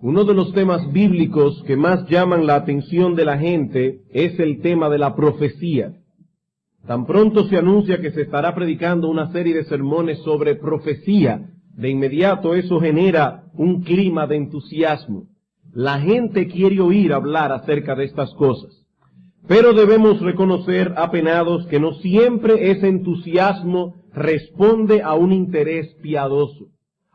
Uno de los temas bíblicos que más llaman la atención de la gente es el tema de la profecía. Tan pronto se anuncia que se estará predicando una serie de sermones sobre profecía, de inmediato eso genera un clima de entusiasmo. La gente quiere oír hablar acerca de estas cosas. Pero debemos reconocer, apenados, que no siempre ese entusiasmo responde a un interés piadoso.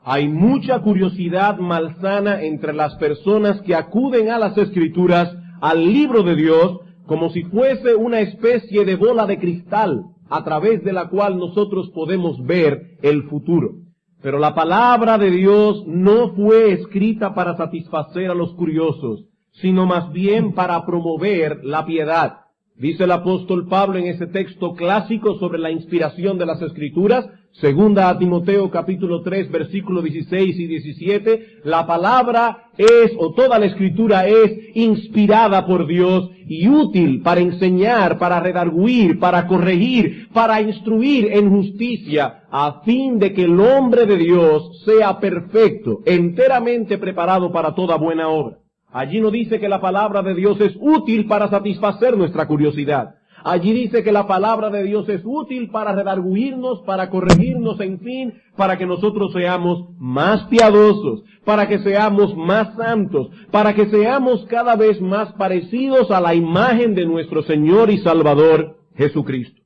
Hay mucha curiosidad malsana entre las personas que acuden a las Escrituras, al libro de Dios, como si fuese una especie de bola de cristal a través de la cual nosotros podemos ver el futuro. Pero la palabra de Dios no fue escrita para satisfacer a los curiosos, sino más bien para promover la piedad. Dice el apóstol Pablo en ese texto clásico sobre la inspiración de las Escrituras, segunda a Timoteo capítulo 3, versículos 16 y 17, la palabra es, o toda la Escritura es, inspirada por Dios y útil para enseñar, para redarguir, para corregir, para instruir en justicia, a fin de que el hombre de Dios sea perfecto, enteramente preparado para toda buena obra. Allí no dice que la palabra de Dios es útil para satisfacer nuestra curiosidad. Allí dice que la palabra de Dios es útil para redarguirnos, para corregirnos, en fin, para que nosotros seamos más piadosos, para que seamos más santos, para que seamos cada vez más parecidos a la imagen de nuestro Señor y Salvador Jesucristo.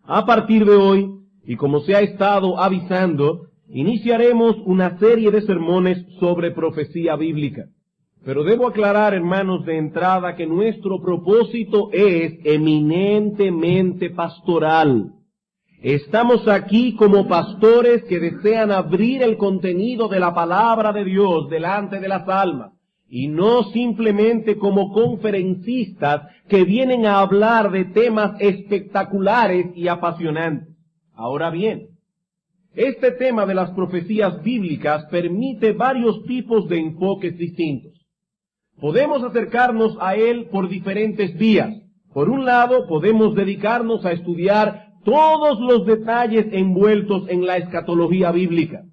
A partir de hoy, y como se ha estado avisando, iniciaremos una serie de sermones sobre profecía bíblica. Pero debo aclarar, hermanos, de entrada que nuestro propósito es eminentemente pastoral. Estamos aquí como pastores que desean abrir el contenido de la palabra de Dios delante de las almas, y no simplemente como conferencistas que vienen a hablar de temas espectaculares y apasionantes. Ahora bien, este tema de las profecías bíblicas permite varios tipos de enfoques distintos. Podemos acercarnos a él por diferentes vías. Por un lado, podemos dedicarnos a estudiar todos los detalles envueltos en la escatología bíblica.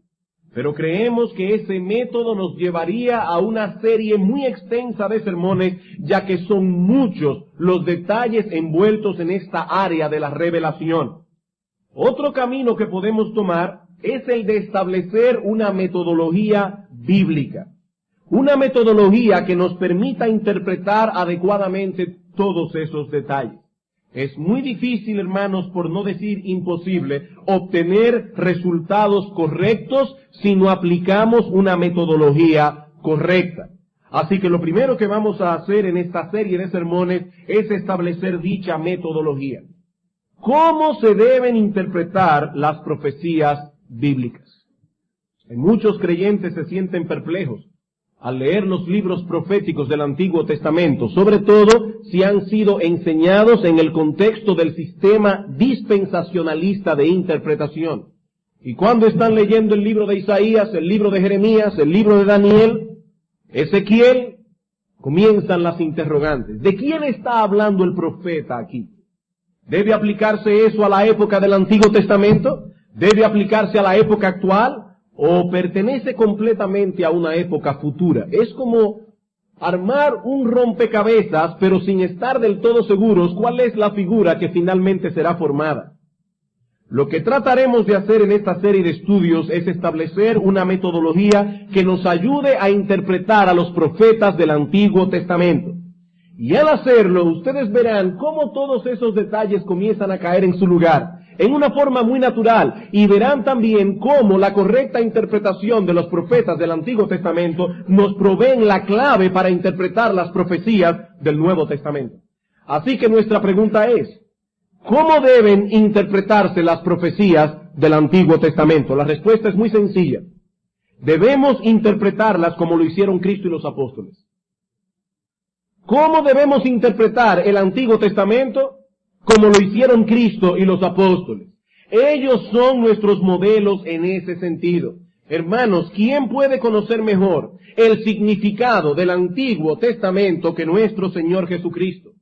Pero creemos que ese método nos llevaría a una serie muy extensa de sermones, ya que son muchos los detalles envueltos en esta área de la revelación. Otro camino que podemos tomar es el de establecer una metodología bíblica. Una metodología que nos permita interpretar adecuadamente todos esos detalles. Es muy difícil, hermanos, por no decir imposible, obtener resultados correctos si no aplicamos una metodología correcta. Así que lo primero que vamos a hacer en esta serie de sermones es establecer dicha metodología. ¿Cómo se deben interpretar las profecías bíblicas? Muchos creyentes se sienten perplejos al leer los libros proféticos del Antiguo Testamento, sobre todo si han sido enseñados en el contexto del sistema dispensacionalista de interpretación. Y cuando están leyendo el libro de Isaías, el libro de Jeremías, el libro de Daniel, Ezequiel, comienzan las interrogantes. ¿De quién está hablando el profeta aquí? ¿Debe aplicarse eso a la época del Antiguo Testamento? ¿Debe aplicarse a la época actual? ¿O pertenece completamente a una época futura? Es como armar un rompecabezas, pero sin estar del todo seguros cuál es la figura que finalmente será formada. Lo que trataremos de hacer en esta serie de estudios es establecer una metodología que nos ayude a interpretar a los profetas del Antiguo Testamento. Y al hacerlo, ustedes verán cómo todos esos detalles comienzan a caer en su lugar, en una forma muy natural, y verán también cómo la correcta interpretación de los profetas del Antiguo Testamento nos proveen la clave para interpretar las profecías del Nuevo Testamento. Así que nuestra pregunta es, ¿cómo deben interpretarse las profecías del Antiguo Testamento? La respuesta es muy sencilla. Debemos interpretarlas como lo hicieron Cristo y los apóstoles. ¿Cómo debemos interpretar el Antiguo Testamento? Como lo hicieron Cristo y los apóstoles. Ellos son nuestros modelos en ese sentido. Hermanos, ¿quién puede conocer mejor el significado del Antiguo Testamento que nuestro Señor Jesucristo?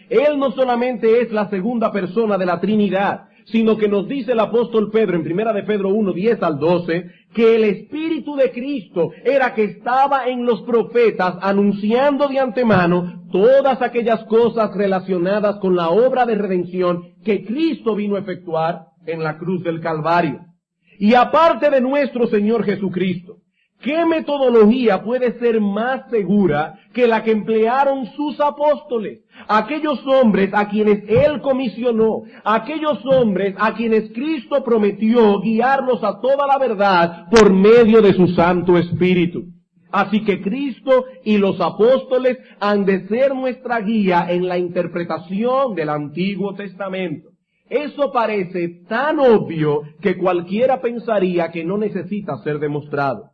Él no solamente es la segunda persona de la Trinidad, sino que nos dice el apóstol Pedro en 1 de Pedro 1, 10 al 12, que el Espíritu de Cristo era que estaba en los profetas anunciando de antemano todas aquellas cosas relacionadas con la obra de redención que Cristo vino a efectuar en la cruz del Calvario. Y aparte de nuestro Señor Jesucristo, ¿qué metodología puede ser más segura que la que emplearon sus apóstoles? Aquellos hombres a quienes Él comisionó, aquellos hombres a quienes Cristo prometió guiarlos a toda la verdad por medio de su Santo Espíritu. Así que Cristo y los apóstoles han de ser nuestra guía en la interpretación del Antiguo Testamento. Eso parece tan obvio que cualquiera pensaría que no necesita ser demostrado.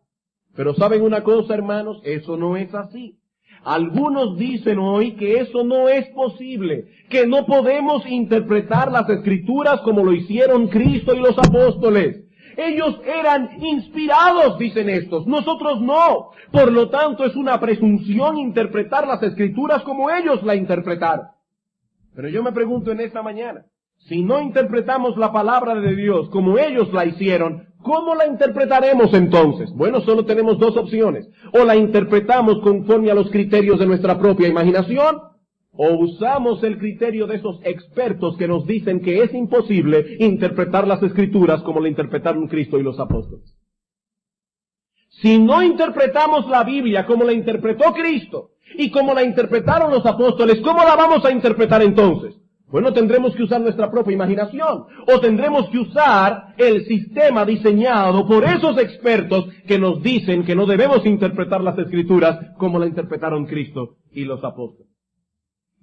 Pero ¿saben una cosa, hermanos? Eso no es así. Algunos dicen hoy que eso no es posible, que no podemos interpretar las Escrituras como lo hicieron Cristo y los apóstoles. Ellos eran inspirados, dicen estos, nosotros no. Por lo tanto, es una presunción interpretar las Escrituras como ellos la interpretaron. Pero yo me pregunto en esta mañana, si no interpretamos la palabra de Dios como ellos la hicieron, ¿cómo la interpretaremos entonces? Bueno, solo tenemos dos opciones. O la interpretamos conforme a los criterios de nuestra propia imaginación, o usamos el criterio de esos expertos que nos dicen que es imposible interpretar las Escrituras como la interpretaron Cristo y los apóstoles. Si no interpretamos la Biblia como la interpretó Cristo y como la interpretaron los apóstoles, ¿cómo la vamos a interpretar entonces? Bueno, tendremos que usar nuestra propia imaginación, o tendremos que usar el sistema diseñado por esos expertos que nos dicen que no debemos interpretar las Escrituras como la interpretaron Cristo y los apóstoles.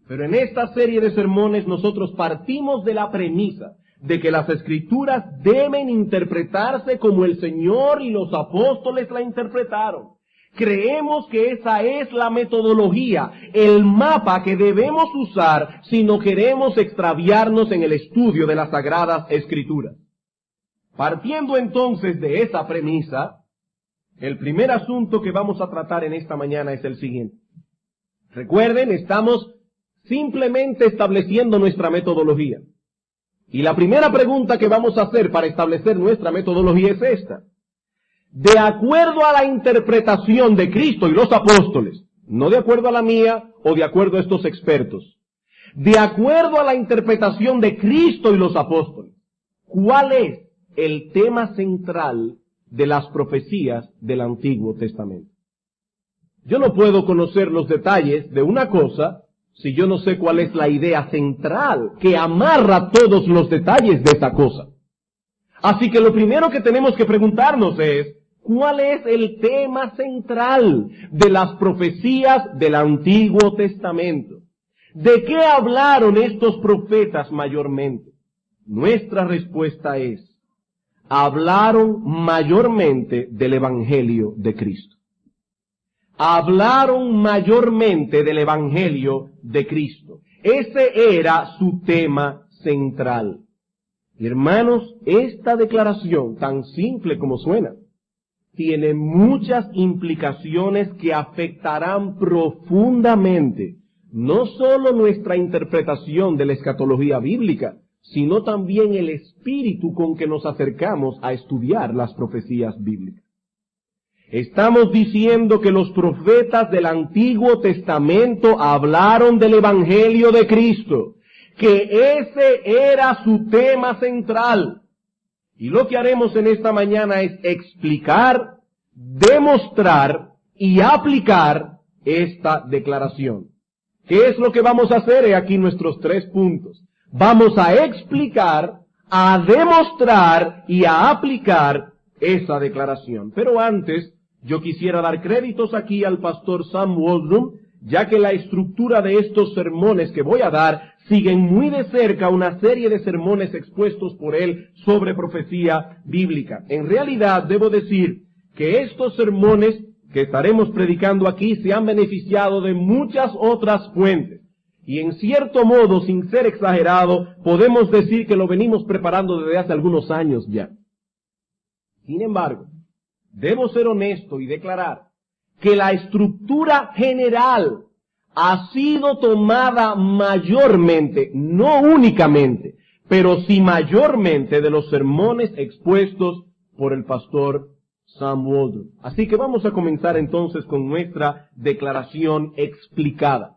Pero en esta serie de sermones nosotros partimos de la premisa de que las Escrituras deben interpretarse como el Señor y los apóstoles la interpretaron. Creemos que esa es la metodología, el mapa que debemos usar si no queremos extraviarnos en el estudio de las Sagradas Escrituras. Partiendo entonces de esa premisa, el primer asunto que vamos a tratar en esta mañana es el siguiente. Recuerden, estamos simplemente estableciendo nuestra metodología. Y la primera pregunta que vamos a hacer para establecer nuestra metodología es esta. De acuerdo a la interpretación de Cristo y los apóstoles, no de acuerdo a la mía o de acuerdo a estos expertos, de acuerdo a la interpretación de Cristo y los apóstoles, ¿cuál es el tema central de las profecías del Antiguo Testamento? Yo no puedo conocer los detalles de una cosa si yo no sé cuál es la idea central que amarra todos los detalles de esa cosa. Así que lo primero que tenemos que preguntarnos es, ¿cuál es el tema central de las profecías del Antiguo Testamento? ¿De qué hablaron estos profetas mayormente? Nuestra respuesta es, hablaron mayormente del Evangelio de Cristo. Hablaron mayormente del Evangelio de Cristo. Ese era su tema central. Hermanos, esta declaración, tan simple como suena, tiene muchas implicaciones que afectarán profundamente no solo nuestra interpretación de la escatología bíblica, sino también el espíritu con que nos acercamos a estudiar las profecías bíblicas. Estamos diciendo que los profetas del Antiguo Testamento hablaron del Evangelio de Cristo, que ese era su tema central. Y lo que haremos en esta mañana es explicar, demostrar y aplicar esta declaración. ¿Qué es lo que vamos a hacer? He aquí nuestros 3 puntos. Vamos a explicar, a demostrar y a aplicar esa declaración. Pero antes, yo quisiera dar créditos aquí al pastor Sam Waldrum, ya que la estructura de estos sermones que voy a dar siguen muy de cerca una serie de sermones expuestos por él sobre profecía bíblica. En realidad, debo decir que estos sermones que estaremos predicando aquí se han beneficiado de muchas otras fuentes. Y en cierto modo, sin ser exagerado, podemos decir que lo venimos preparando desde hace algunos años ya. Sin embargo, debo ser honesto y declarar que la estructura general ha sido tomada mayormente, no únicamente, pero sí mayormente de los sermones expuestos por el pastor Sam Waldron. Así que vamos a comenzar entonces con nuestra declaración explicada.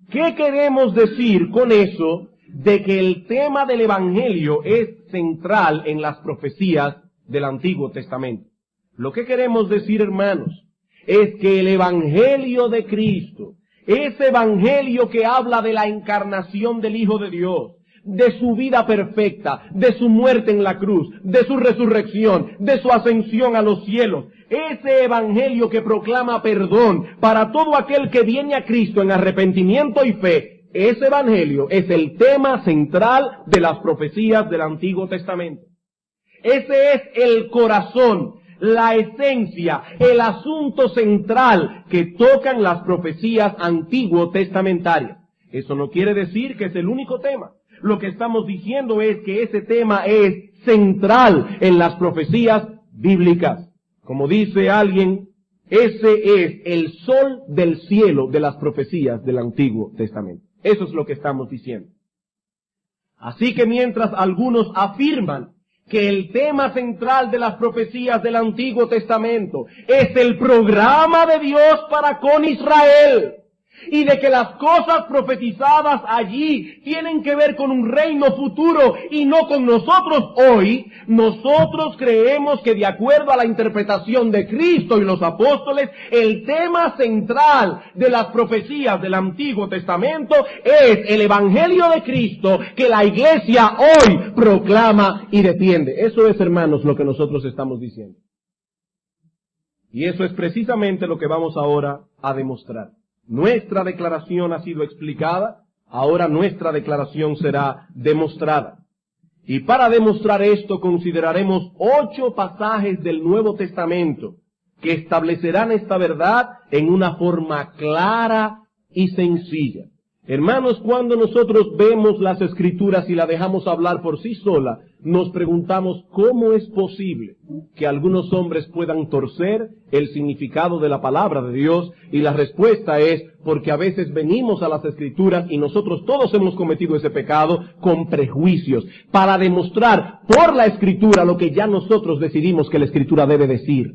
¿Qué queremos decir con eso de que el tema del Evangelio es central en las profecías del Antiguo Testamento? Lo que queremos decir, hermanos, es que el Evangelio de Cristo, ese Evangelio que habla de la encarnación del Hijo de Dios, de su vida perfecta, de su muerte en la cruz, de su resurrección, de su ascensión a los cielos, ese Evangelio que proclama perdón para todo aquel que viene a Cristo en arrepentimiento y fe, ese Evangelio es el tema central de las profecías del Antiguo Testamento. Ese es el corazón, la esencia, el asunto central que tocan las profecías antiguo testamentarias. Eso no quiere decir que es el único tema. Lo que estamos diciendo es que ese tema es central en las profecías bíblicas. Como dice alguien, ese es el sol del cielo de las profecías del Antiguo Testamento. Eso es lo que estamos diciendo. Así que mientras algunos afirman que el tema central de las profecías del Antiguo Testamento es el programa de Dios para con Israel, y de que las cosas profetizadas allí tienen que ver con un reino futuro y no con nosotros hoy, nosotros creemos que de acuerdo a la interpretación de Cristo y los apóstoles, el tema central de las profecías del Antiguo Testamento es el Evangelio de Cristo que la Iglesia hoy proclama y defiende. Eso es, hermanos, lo que nosotros estamos diciendo. Y eso es precisamente lo que vamos ahora a demostrar. Nuestra declaración ha sido explicada, ahora nuestra declaración será demostrada. Y para demostrar esto consideraremos 8 pasajes del Nuevo Testamento que establecerán esta verdad en una forma clara y sencilla. Hermanos, cuando nosotros vemos las Escrituras y la dejamos hablar por sí sola, nos preguntamos cómo es posible que algunos hombres puedan torcer el significado de la palabra de Dios, y la respuesta es porque a veces venimos a las Escrituras y nosotros todos hemos cometido ese pecado con prejuicios, para demostrar por la Escritura lo que ya nosotros decidimos que la Escritura debe decir.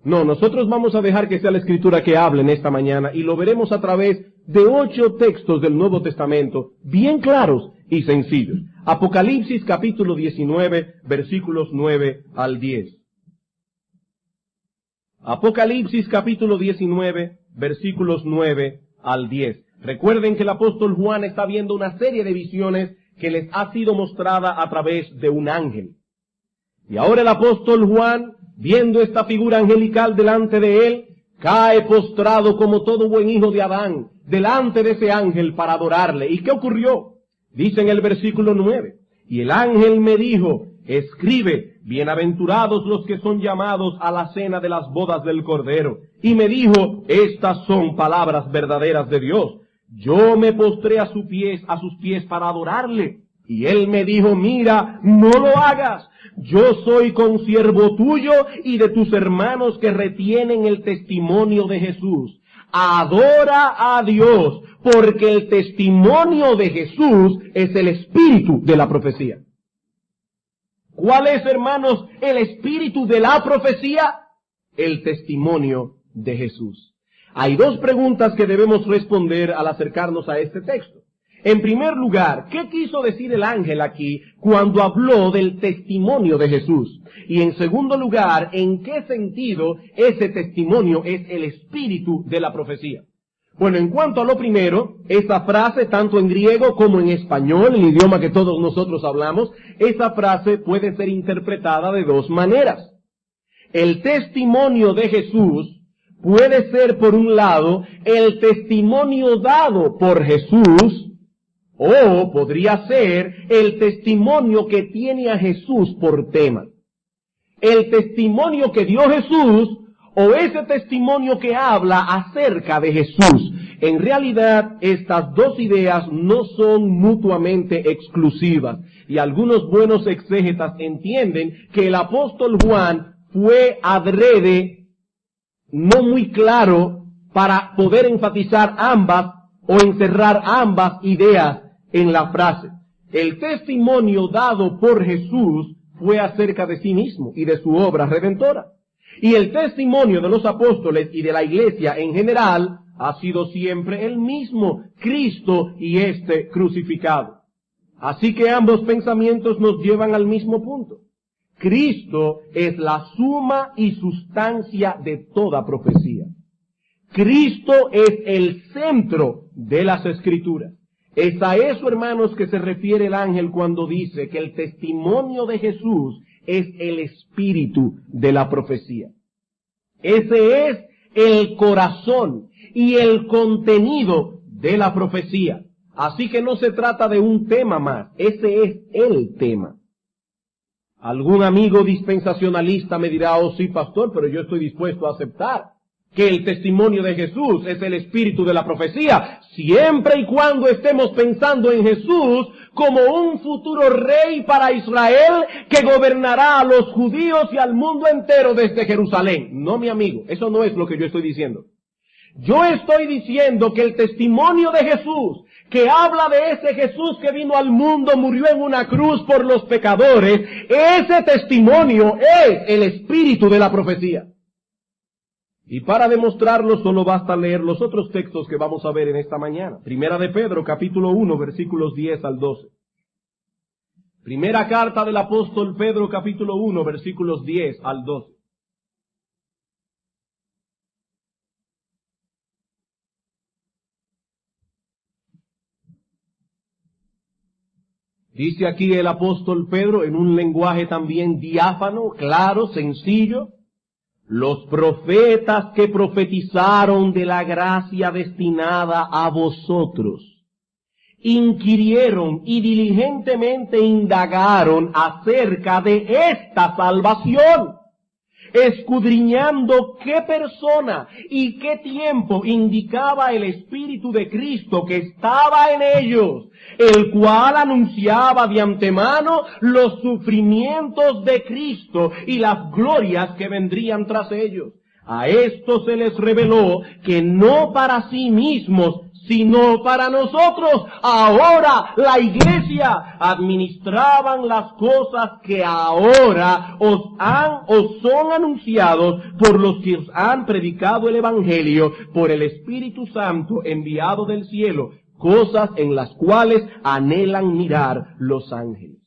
No, nosotros vamos a dejar que sea la Escritura que hable en esta mañana, y lo veremos a través de 8 textos del Nuevo Testamento, bien claros y sencillos. Apocalipsis capítulo 19, versículos 9 al 10. Apocalipsis capítulo 19, versículos 9 al 10. Recuerden que el apóstol Juan está viendo una serie de visiones que les ha sido mostrada a través de un ángel. Y ahora el apóstol Juan, viendo esta figura angelical delante de él, cae postrado como todo buen hijo de Adán, delante de ese ángel para adorarle. ¿Y qué ocurrió? Dice en el versículo 9, y el ángel me dijo, escribe, bienaventurados los que son llamados a la cena de las bodas del Cordero. Y me dijo, estas son palabras verdaderas de Dios. Yo me postré a sus pies para adorarle. Y él me dijo, mira, no lo hagas. Yo soy consiervo tuyo y de tus hermanos que retienen el testimonio de Jesús. Adora a Dios, porque el testimonio de Jesús es el espíritu de la profecía. ¿Cuál es, hermanos, el espíritu de la profecía? El testimonio de Jesús. Hay 2 preguntas que debemos responder al acercarnos a este texto. En primer lugar, ¿qué quiso decir el ángel aquí cuando habló del testimonio de Jesús? Y en segundo lugar, ¿en qué sentido ese testimonio es el espíritu de la profecía? Bueno, en cuanto a lo primero, esa frase, tanto en griego como en español, el idioma que todos nosotros hablamos, esa frase puede ser interpretada de 2 maneras. El testimonio de Jesús puede ser, por un lado, el testimonio dado por Jesús, o podría ser el testimonio que tiene a Jesús por tema. El testimonio que dio Jesús, o ese testimonio que habla acerca de Jesús. En realidad, estas 2 ideas no son mutuamente exclusivas, y algunos buenos exégetas entienden que el apóstol Juan fue adrede, no muy claro, para poder enfatizar ambas o encerrar ambas ideas en la frase. El testimonio dado por Jesús fue acerca de sí mismo y de su obra redentora. Y el testimonio de los apóstoles y de la iglesia en general ha sido siempre el mismo, Cristo y este crucificado. Así que ambos pensamientos nos llevan al mismo punto. Cristo es la suma y sustancia de toda profecía. Cristo es el centro de las Escrituras. Es a eso, hermanos, que se refiere el ángel cuando dice que el testimonio de Jesús es el espíritu de la profecía. Ese es el corazón y el contenido de la profecía. Así que no se trata de un tema más, ese es el tema. Algún amigo dispensacionalista me dirá, oh sí, pastor, pero yo estoy dispuesto a aceptar que el testimonio de Jesús es el espíritu de la profecía, siempre y cuando estemos pensando en Jesús como un futuro rey para Israel que gobernará a los judíos y al mundo entero desde Jerusalén. No, mi amigo, eso no es lo que yo estoy diciendo. Yo estoy diciendo que el testimonio de Jesús, que habla de ese Jesús que vino al mundo, murió en una cruz por los pecadores, ese testimonio es el espíritu de la profecía. Y para demostrarlo solo basta leer los otros textos que vamos a ver en esta mañana. Primera de Pedro, capítulo 1, versículos 10 al 12. Primera carta del apóstol Pedro, capítulo 1, versículos 10 al 12. Dice aquí el apóstol Pedro en un lenguaje también diáfano, claro, sencillo: los profetas que profetizaron de la gracia destinada a vosotros, inquirieron y diligentemente indagaron acerca de esta salvación, escudriñando qué persona y qué tiempo indicaba el Espíritu de Cristo que estaba en ellos, el cual anunciaba de antemano los sufrimientos de Cristo y las glorias que vendrían tras ellos. A esto se les reveló que no para sí mismos, sino para nosotros, ahora la iglesia, administraban las cosas que ahora os son anunciados por los que os han predicado el Evangelio por el Espíritu Santo enviado del cielo, cosas en las cuales anhelan mirar los ángeles.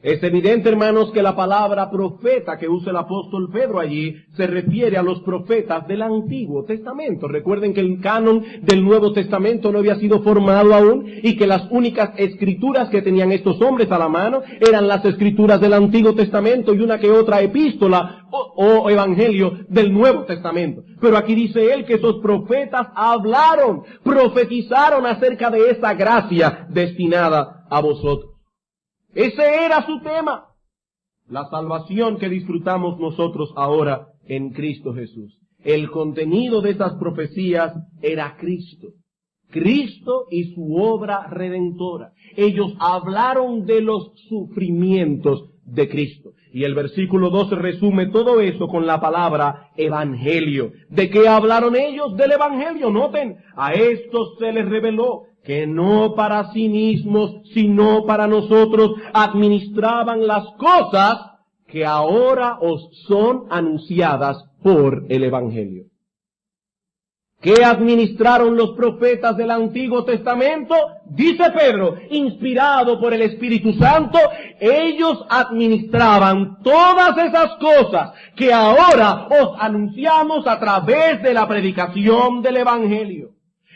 Es evidente, hermanos, que la palabra profeta que usa el apóstol Pedro allí se refiere a los profetas del Antiguo Testamento. Recuerden que el canon del Nuevo Testamento no había sido formado aún y que las únicas escrituras que tenían estos hombres a la mano eran las escrituras del Antiguo Testamento y una que otra epístola o evangelio del Nuevo Testamento. Pero aquí dice él que esos profetas hablaron, profetizaron acerca de esa gracia destinada a vosotros. Ese era su tema, la salvación que disfrutamos nosotros ahora en Cristo Jesús. El contenido de esas profecías era Cristo. Cristo y su obra redentora. Ellos hablaron de los sufrimientos de Cristo. Y el versículo 12 resume todo eso con la palabra evangelio. ¿De qué hablaron ellos? Del evangelio. Noten, a estos se les reveló que no para sí mismos, sino para nosotros administraban las cosas que ahora os son anunciadas por el evangelio. ¿Qué administraron los profetas del Antiguo Testamento? Dice Pedro, inspirado por el Espíritu Santo, ellos administraban todas esas cosas que ahora os anunciamos a través de la predicación del Evangelio.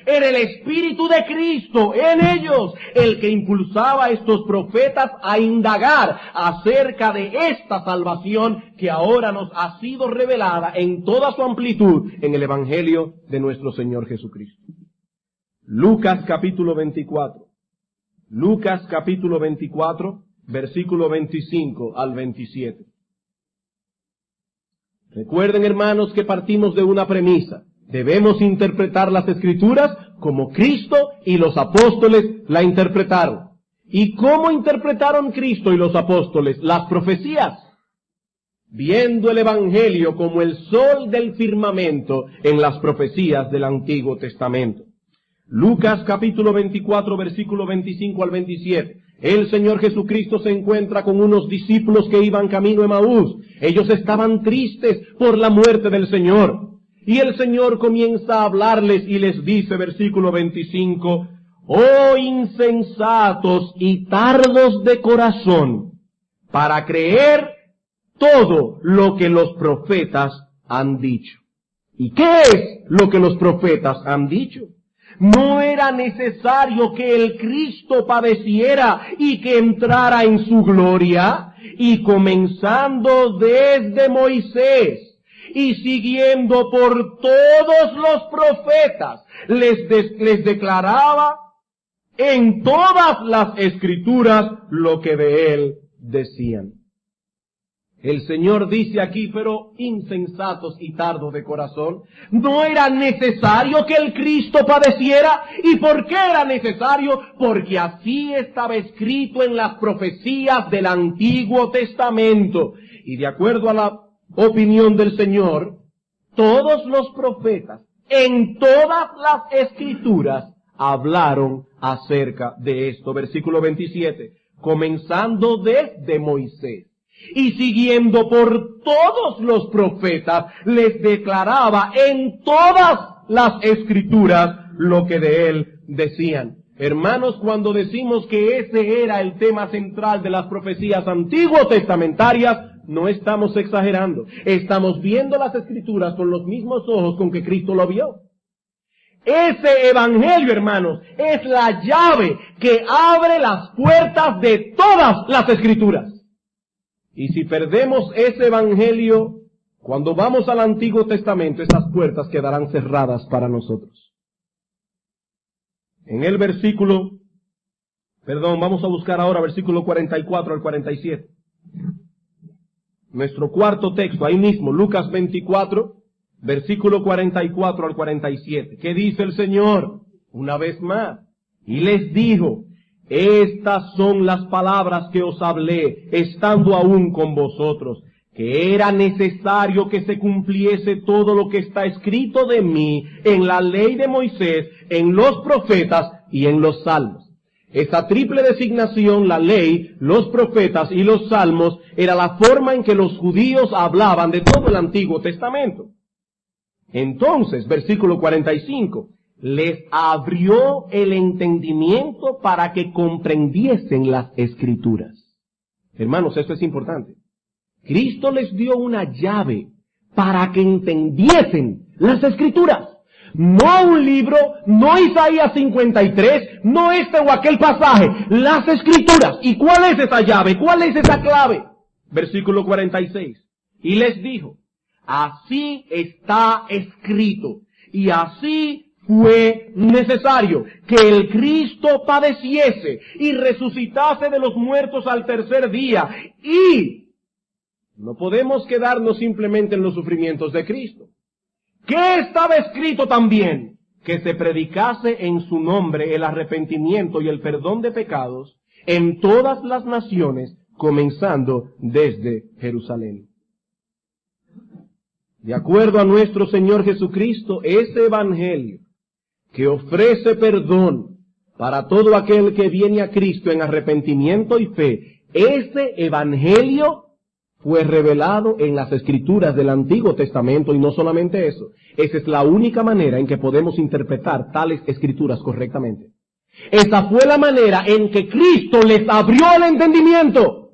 Era el Espíritu de Cristo en ellos el que impulsaba a estos profetas a indagar acerca de esta salvación que ahora nos ha sido revelada en toda su amplitud en el Evangelio de nuestro Señor Jesucristo. Lucas capítulo 24. Lucas capítulo 24, versículo 25 al 27. Recuerden, hermanos, que partimos de una premisa. Debemos interpretar las Escrituras como Cristo y los apóstoles la interpretaron. ¿Y cómo interpretaron Cristo y los apóstoles las profecías? Viendo el Evangelio como el sol del firmamento en las profecías del Antiguo Testamento. Lucas capítulo 24, versículo 25 al 27. El Señor Jesucristo se encuentra con unos discípulos que iban camino a Emaús. Ellos estaban tristes por la muerte del Señor. Y el Señor comienza a hablarles y les dice, versículo 25, «Oh insensatos y tardos de corazón, para creer todo lo que los profetas han dicho». ¿Y qué es lo que los profetas han dicho? ¿No era necesario que el Cristo padeciera y que entrara en su gloria? Y comenzando desde Moisés y siguiendo por todos los profetas, les declaraba en todas las Escrituras lo que de él decían. El Señor dice aquí, pero insensatos y tardos de corazón, ¿no era necesario que el Cristo padeciera? ¿Y por qué era necesario? Porque así estaba escrito en las profecías del Antiguo Testamento. Y de acuerdo a la opinión del Señor, todos los profetas, en todas las Escrituras, hablaron acerca de esto. Versículo 27, comenzando desde Moisés y siguiendo por todos los profetas, les declaraba en todas las Escrituras lo que de él decían. Hermanos, cuando decimos que ese era el tema central de las profecías antiguo testamentarias, no estamos exagerando. Estamos viendo las Escrituras con los mismos ojos con que Cristo lo vio. Ese evangelio, hermanos, es la llave que abre las puertas de todas las Escrituras. Y si perdemos ese evangelio, cuando vamos al Antiguo Testamento, esas puertas quedarán cerradas para nosotros. En el vamos a buscar ahora versículo 44 al 47. Nuestro cuarto texto, ahí mismo, Lucas 24, versículo 44 al 47. ¿Qué dice el Señor? Una vez más. Y les dijo, estas son las palabras que os hablé, estando aún con vosotros, que era necesario que se cumpliese todo lo que está escrito de mí en la ley de Moisés, en los profetas y en los salmos. Esa triple designación, la ley, los profetas y los salmos, era la forma en que los judíos hablaban de todo el Antiguo Testamento. Entonces, versículo 45, les abrió el entendimiento para que comprendiesen las Escrituras. Hermanos, esto es importante. Cristo les dio una llave para que entendiesen las Escrituras. No un libro, no Isaías 53, no este o aquel pasaje, las Escrituras. ¿Y cuál es esa llave? ¿Cuál es esa clave? Versículo 46. Y les dijo, así está escrito, y así fue necesario que el Cristo padeciese y resucitase de los muertos al tercer día. Y no podemos quedarnos simplemente en los sufrimientos de Cristo. ¿Qué estaba escrito también? Que se predicase en su nombre el arrepentimiento y el perdón de pecados en todas las naciones, comenzando desde Jerusalén. De acuerdo a nuestro Señor Jesucristo, ese evangelio que ofrece perdón para todo aquel que viene a Cristo en arrepentimiento y fe, ese evangelio fue revelado en las Escrituras del Antiguo Testamento, y no solamente eso, esa es la única manera en que podemos interpretar tales Escrituras correctamente. Esa fue la manera en que Cristo les abrió el entendimiento.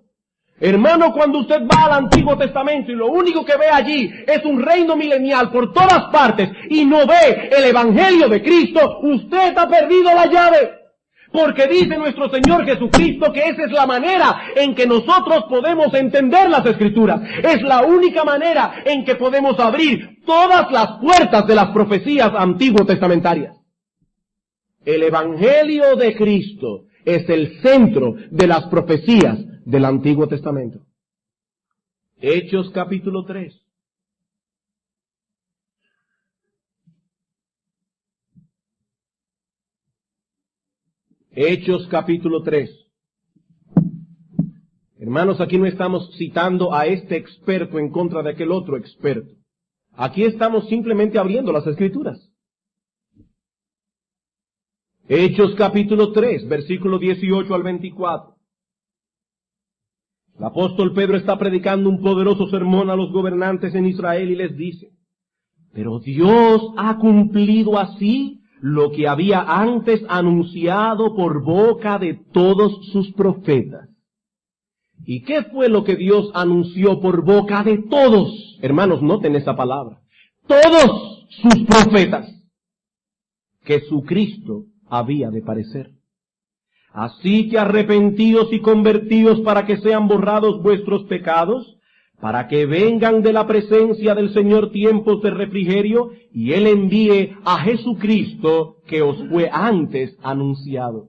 Hermano, cuando usted va al Antiguo Testamento y lo único que ve allí es un reino milenial por todas partes y no ve el Evangelio de Cristo, usted ha perdido la llave. Porque dice nuestro Señor Jesucristo que esa es la manera en que nosotros podemos entender las Escrituras. Es la única manera en que podemos abrir todas las puertas de las profecías antiguo testamentarias. El Evangelio de Cristo es el centro de las profecías del Antiguo Testamento. Hechos capítulo 3. Hechos capítulo 3. Hermanos, aquí no estamos citando a este experto en contra de aquel otro experto. Aquí estamos simplemente abriendo las Escrituras. Hechos capítulo 3, versículo 18 al 24. El apóstol Pedro está predicando un poderoso sermón a los gobernantes en Israel y les dice: pero Dios ha cumplido así lo que había antes anunciado por boca de todos sus profetas. ¿Y qué fue lo que Dios anunció por boca de todos? Hermanos, noten esa palabra. Todos sus profetas. Que su Cristo había de padecer. Así que arrepentíos y convertíos para que sean borrados vuestros pecados, para que vengan de la presencia del Señor tiempos de refrigerio, y Él envíe a Jesucristo que os fue antes anunciado,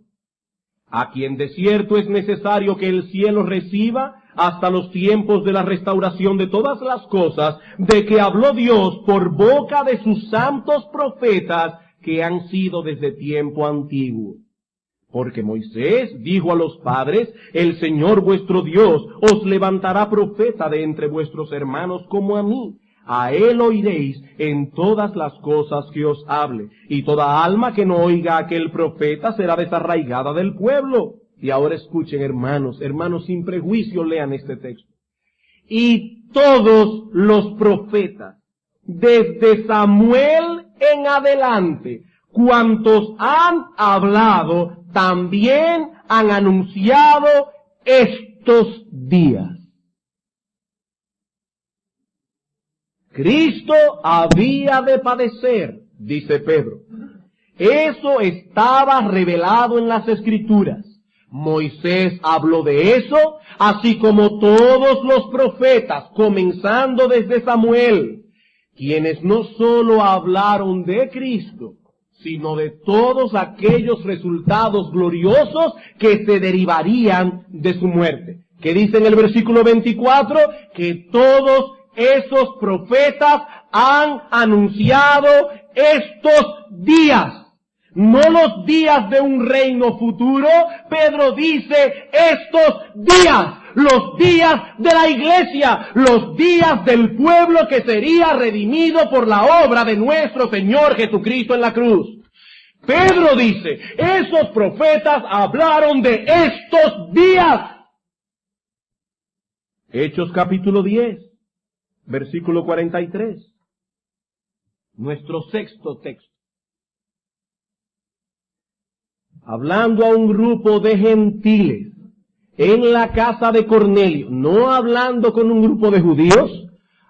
a quien de cierto es necesario que el cielo reciba hasta los tiempos de la restauración de todas las cosas, de que habló Dios por boca de sus santos profetas que han sido desde tiempo antiguo. Porque Moisés dijo a los padres: el Señor vuestro Dios os levantará profeta de entre vuestros hermanos como a mí. A él oiréis en todas las cosas que os hable. Y toda alma que no oiga a aquel profeta será desarraigada del pueblo. Y ahora escuchen, hermanos, sin prejuicio lean este texto. Y todos los profetas, desde Samuel en adelante, cuantos han hablado, también han anunciado estos días. Cristo había de padecer, dice Pedro. Eso estaba revelado en las Escrituras. Moisés habló de eso, así como todos los profetas, comenzando desde Samuel, quienes no solo hablaron de Cristo, sino de todos aquellos resultados gloriosos que se derivarían de su muerte. Que dice en el versículo 24, que todos esos profetas han anunciado estos días. No los días de un reino futuro. Pedro dice estos días. Los días de la iglesia. Los días del pueblo que sería redimido por la obra de nuestro Señor Jesucristo en la cruz. Pedro dice, esos profetas hablaron de estos días. Hechos capítulo 10. Versículo 43. Nuestro sexto texto. Hablando a un grupo de gentiles en la casa de Cornelio, no hablando con un grupo de judíos,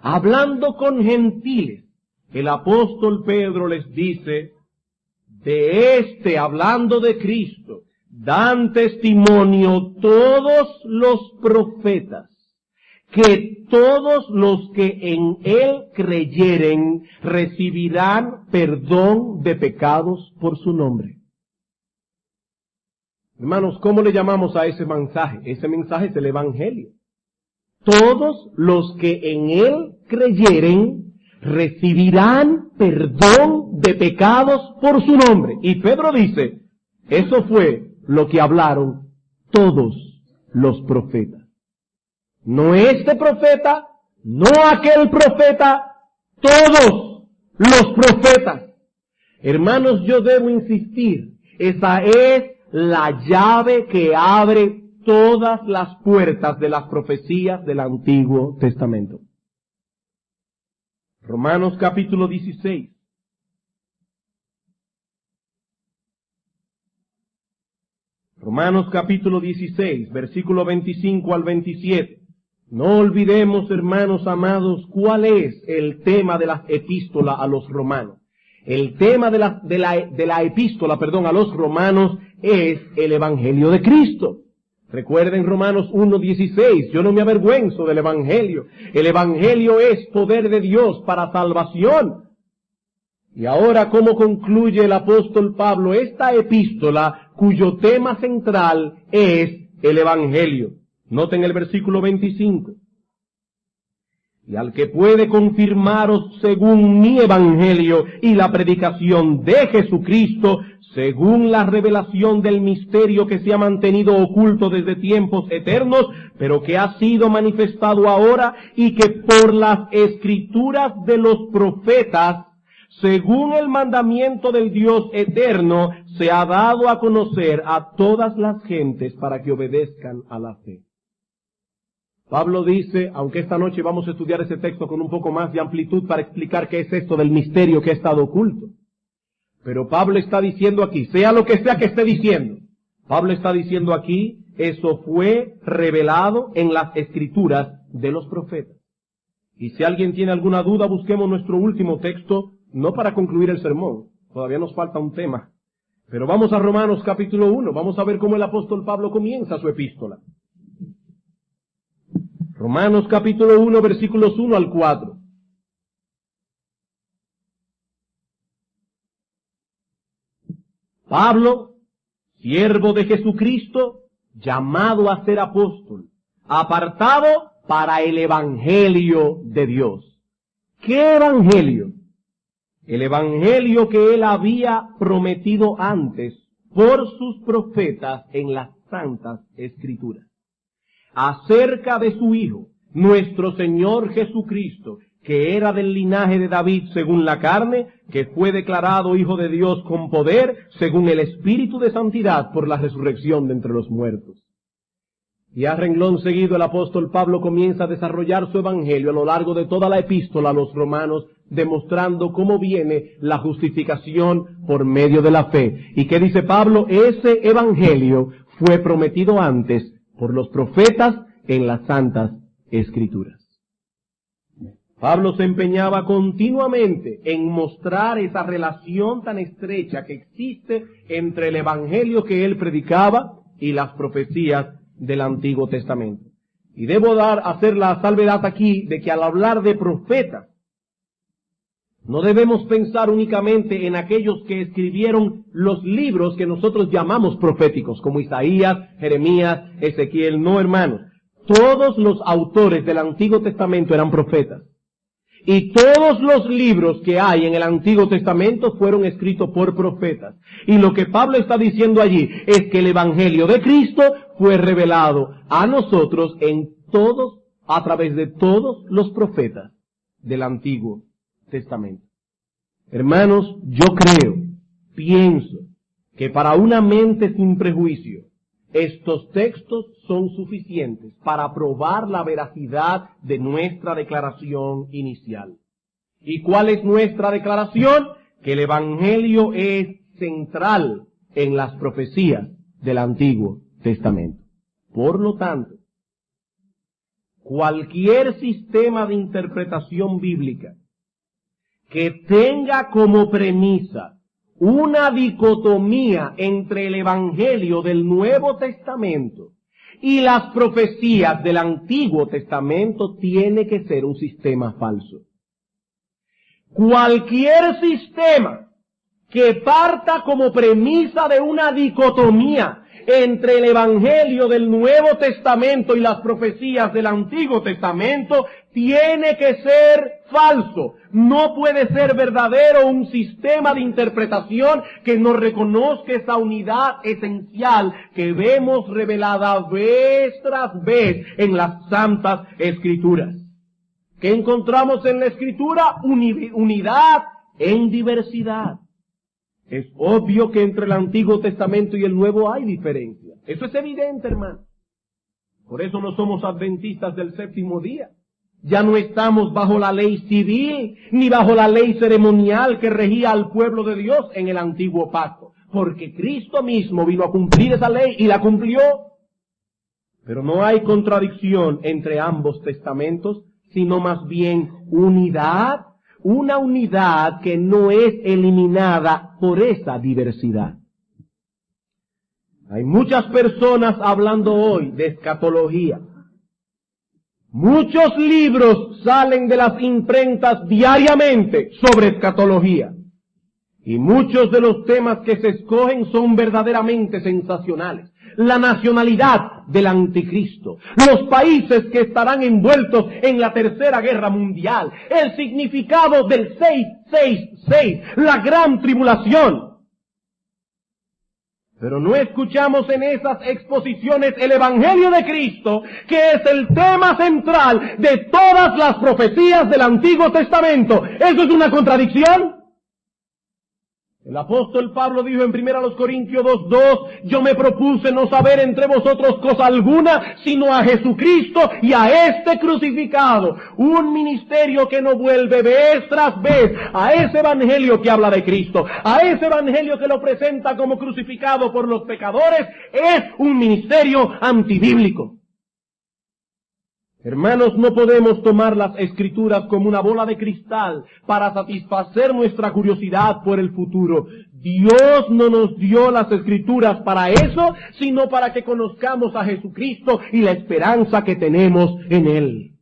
hablando con gentiles, el apóstol Pedro les dice, hablando de Cristo, dan testimonio todos los profetas, que todos los que en él creyeren recibirán perdón de pecados por su nombre. Hermanos, ¿cómo le llamamos a ese mensaje? Ese mensaje es el Evangelio. Todos los que en él creyeren recibirán perdón de pecados por su nombre. Y Pedro dice, eso fue lo que hablaron todos los profetas. No este profeta, no aquel profeta, todos los profetas. Hermanos, yo debo insistir, esa es la llave que abre todas las puertas de las profecías del Antiguo Testamento. Romanos capítulo 16. Romanos capítulo 16, versículo 25 al 27. No olvidemos, hermanos amados, cuál es el tema de la epístola a los romanos. El tema de la epístola a los romanos es el Evangelio de Cristo. Recuerden Romanos 1:16, yo no me avergüenzo del Evangelio. El Evangelio es poder de Dios para salvación. Y ahora, ¿cómo concluye el apóstol Pablo esta epístola cuyo tema central es el Evangelio? Noten el versículo 25. Y al que puede confirmaros según mi evangelio y la predicación de Jesucristo, según la revelación del misterio que se ha mantenido oculto desde tiempos eternos, pero que ha sido manifestado ahora y que por las escrituras de los profetas según el mandamiento del Dios eterno, se ha dado a conocer a todas las gentes para que obedezcan a la fe. Pablo dice, aunque esta noche vamos a estudiar ese texto con un poco más de amplitud para explicar qué es esto del misterio que ha estado oculto. Pero Pablo está diciendo aquí, sea lo que sea que esté diciendo, Pablo está diciendo aquí, eso fue revelado en las escrituras de los profetas. Y si alguien tiene alguna duda, busquemos nuestro último texto, no para concluir el sermón, todavía nos falta un tema. Pero vamos a Romanos capítulo 1, vamos a ver cómo el apóstol Pablo comienza su epístola. Romanos capítulo 1, versículos 1 al 4. Pablo, siervo de Jesucristo, llamado a ser apóstol, apartado para el evangelio de Dios. ¿Qué evangelio? El evangelio que él había prometido antes por sus profetas en las santas escrituras, acerca de su Hijo, nuestro Señor Jesucristo, que era del linaje de David según la carne, que fue declarado Hijo de Dios con poder, según el Espíritu de santidad por la resurrección de entre los muertos. Y a renglón seguido el apóstol Pablo comienza a desarrollar su evangelio a lo largo de toda la epístola a los romanos, demostrando cómo viene la justificación por medio de la fe. ¿Y qué dice Pablo? Ese evangelio fue prometido antes por los profetas en las santas escrituras. Pablo se empeñaba continuamente en mostrar esa relación tan estrecha que existe entre el evangelio que él predicaba y las profecías del Antiguo Testamento. Y debo hacer la salvedad aquí de que al hablar de profetas, no debemos pensar únicamente en aquellos que escribieron los libros que nosotros llamamos proféticos, como Isaías, Jeremías, Ezequiel. No, hermanos. Todos los autores del Antiguo Testamento eran profetas. Y todos los libros que hay en el Antiguo Testamento fueron escritos por profetas. Y lo que Pablo está diciendo allí es que el Evangelio de Cristo fue revelado a nosotros a través de todos los profetas del Antiguo Testamento. Hermanos, yo pienso que para una mente sin prejuicio, estos textos son suficientes para probar la veracidad de nuestra declaración inicial. ¿Y cuál es nuestra declaración? Que el Evangelio es central en las profecías del Antiguo Testamento. Por lo tanto, cualquier sistema de interpretación bíblica que tenga como premisa una dicotomía entre el Evangelio del Nuevo Testamento y las profecías del Antiguo Testamento tiene que ser un sistema falso. Cualquier sistema que parta como premisa de una dicotomía entre el Evangelio del Nuevo Testamento y las profecías del Antiguo Testamento tiene que ser falso. No puede ser verdadero un sistema de interpretación que no reconozca esa unidad esencial que vemos revelada vez tras vez en las Santas Escrituras. ¿Qué encontramos en la Escritura? Unidad en diversidad. Es obvio que entre el Antiguo Testamento y el Nuevo hay diferencia. Eso es evidente, hermano. Por eso no somos adventistas del séptimo día. Ya no estamos bajo la ley civil, ni bajo la ley ceremonial que regía al pueblo de Dios en el antiguo pacto. Porque Cristo mismo vino a cumplir esa ley y la cumplió. Pero no hay contradicción entre ambos testamentos, sino más bien unidad. Una unidad que no es eliminada por esa diversidad. Hay muchas personas hablando hoy de escatología. Muchos libros salen de las imprentas diariamente sobre escatología. Y muchos de los temas que se escogen son verdaderamente sensacionales. La nacionalidad del anticristo, los países que estarán envueltos en la Tercera Guerra Mundial, el significado del 666, la gran tribulación. Pero no escuchamos en esas exposiciones el Evangelio de Cristo, que es el tema central de todas las profecías del Antiguo Testamento. ¿Eso es una contradicción? El apóstol Pablo dijo en 1 Corintios 2:2, yo me propuse no saber entre vosotros cosa alguna, sino a Jesucristo y a este crucificado. Un ministerio que no vuelve vez tras vez a ese evangelio que habla de Cristo, a ese evangelio que lo presenta como crucificado por los pecadores, es un ministerio antibíblico. Hermanos, no podemos tomar las Escrituras como una bola de cristal para satisfacer nuestra curiosidad por el futuro. Dios no nos dio las Escrituras para eso, sino para que conozcamos a Jesucristo y la esperanza que tenemos en Él.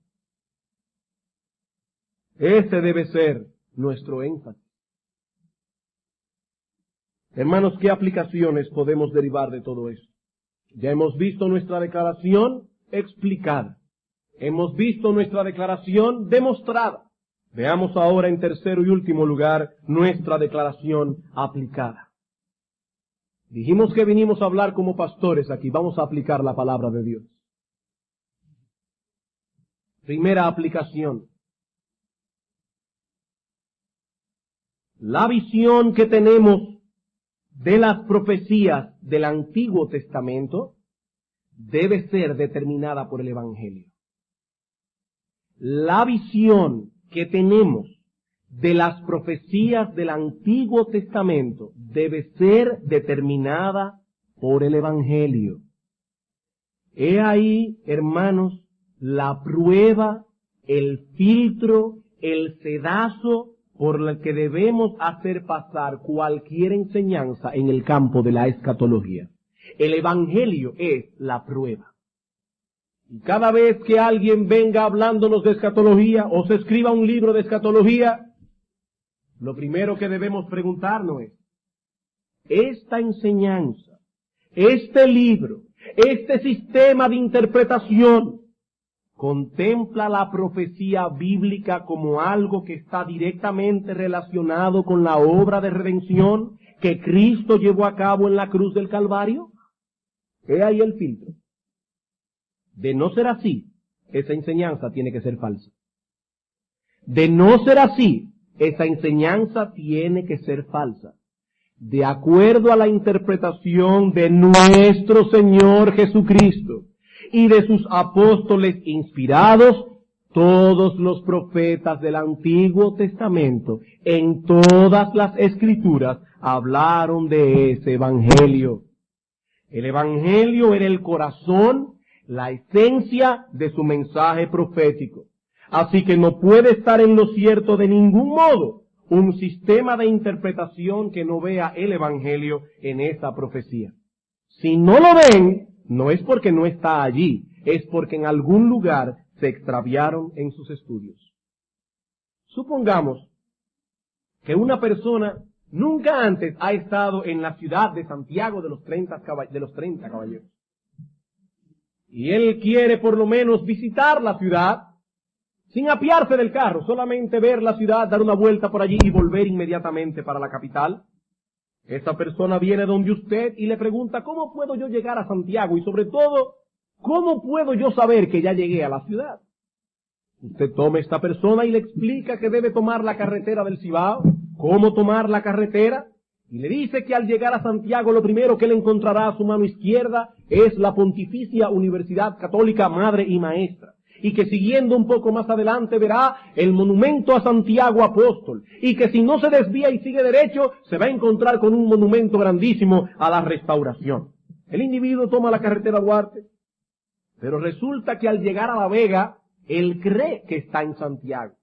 Ese debe ser nuestro énfasis. Hermanos, ¿qué aplicaciones podemos derivar de todo esto? Ya hemos visto nuestra declaración explicada. Hemos visto nuestra declaración demostrada. Veamos ahora en tercero y último lugar nuestra declaración aplicada. Dijimos que vinimos a hablar como pastores aquí. Vamos a aplicar la palabra de Dios. Primera aplicación. La visión que tenemos de las profecías del Antiguo Testamento debe ser determinada por el Evangelio. La visión que tenemos de las profecías del Antiguo Testamento debe ser determinada por el Evangelio. He ahí, hermanos, la prueba, el filtro, el sedazo por el que debemos hacer pasar cualquier enseñanza en el campo de la escatología. El Evangelio es la prueba. Y cada vez que alguien venga hablándonos de escatología o se escriba un libro de escatología, lo primero que debemos preguntarnos es, esta enseñanza, este libro, este sistema de interpretación, ¿contempla la profecía bíblica como algo que está directamente relacionado con la obra de redención que Cristo llevó a cabo en la cruz del Calvario? He ahí el filtro. De no ser así, esa enseñanza tiene que ser falsa. De no ser así, esa enseñanza tiene que ser falsa. De acuerdo a la interpretación de nuestro Señor Jesucristo y de sus apóstoles inspirados, todos los profetas del Antiguo Testamento, en todas las Escrituras, hablaron de ese Evangelio. El Evangelio era el corazón, la esencia de su mensaje profético. Así que no puede estar en lo cierto de ningún modo un sistema de interpretación que no vea el Evangelio en esa profecía. Si no lo ven, no es porque no está allí, es porque en algún lugar se extraviaron en sus estudios. Supongamos que una persona nunca antes ha estado en la ciudad de Santiago de los 30 caballeros. Y él quiere por lo menos visitar la ciudad sin apiarse del carro, solamente ver la ciudad, dar una vuelta por allí y volver inmediatamente para la capital. Esa persona viene donde usted y le pregunta, ¿cómo puedo yo llegar a Santiago? Y sobre todo, ¿cómo puedo yo saber que ya llegué a la ciudad? Usted toma a esta persona y le explica que debe tomar la carretera del Cibao, cómo tomar la carretera, y le dice que al llegar a Santiago lo primero que él encontrará a su mano izquierda es la Pontificia Universidad Católica Madre y Maestra, y que siguiendo un poco más adelante verá el monumento a Santiago Apóstol, y que si no se desvía y sigue derecho se va a encontrar con un monumento grandísimo a la Restauración. El individuo toma la carretera Duarte, pero resulta que al llegar a La Vega, él cree que está en Santiago.